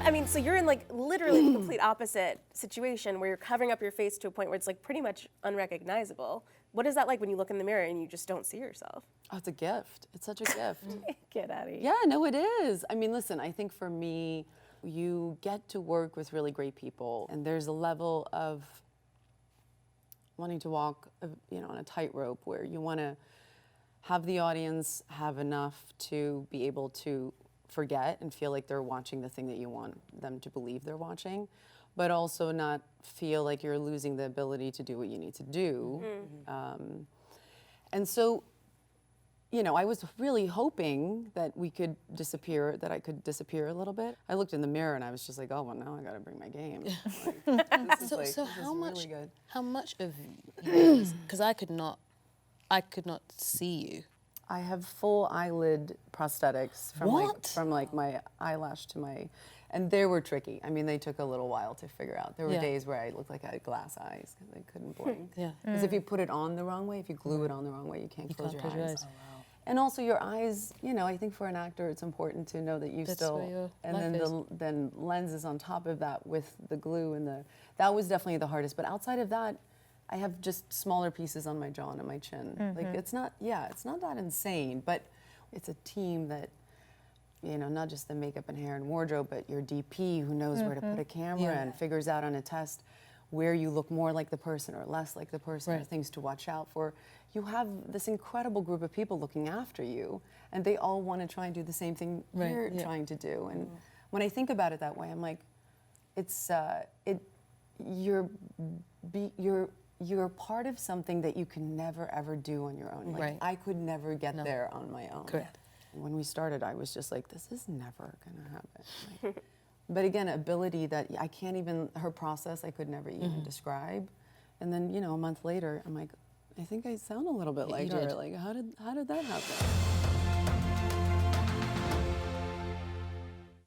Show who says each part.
Speaker 1: I mean, so you're in like literally the complete opposite situation where you're covering up your face to a point where it's like pretty much unrecognizable. What is that like when you look in the mirror and you just don't see yourself?
Speaker 2: Oh, it's a gift. It's such a gift.
Speaker 1: Get out of here.
Speaker 2: Yeah, no, it is. I mean, listen, I think for me, you get to work with really great people, and there's a level of wanting to walk, on a tightrope where you want to have the audience have enough to be able to forget and feel like they're watching the thing that you want them to believe they're watching, but also not feel like you're losing the ability to do what you need to do. And so, I was really hoping that I could disappear a little bit. I looked in the mirror and I was just like, oh, well, now I gotta bring my game.
Speaker 3: How much of you, because I could not see you.
Speaker 2: I have full eyelid prosthetics from
Speaker 3: What?
Speaker 2: from my eyelash to my, and they were tricky. I mean, they took a little while to figure out. There were days where I looked like I had glass eyes because I couldn't blink. Because if you put it on the wrong way, if you glue it on the wrong way, you can't close your eyes. Oh, wow. And also your eyes, I think for an actor, it's important to know that you
Speaker 3: That's
Speaker 2: still,
Speaker 3: where your
Speaker 2: and
Speaker 3: life
Speaker 2: then lenses on top of that with the glue and that was definitely the hardest. But outside of that, I have just smaller pieces on my jaw and on my chin. Like it's not that insane, but it's a team that, not just the makeup and hair and wardrobe, but your DP who knows where to put a camera and figures out on a test where you look more like the person or less like the person or things to watch out for. You have this incredible group of people looking after you, and they all want to try and do the same thing you're trying to do. And when I think about it that way, I'm like, you're part of something that you can never ever do on your own. Like, I could never get there on my own.
Speaker 3: Correct.
Speaker 2: When we started, I was just like, this is never gonna happen. Like, but again, ability that I can't even, her process I could never even describe. And then, a month later, I'm like, I think I sound a little bit like her. Like, how did that happen?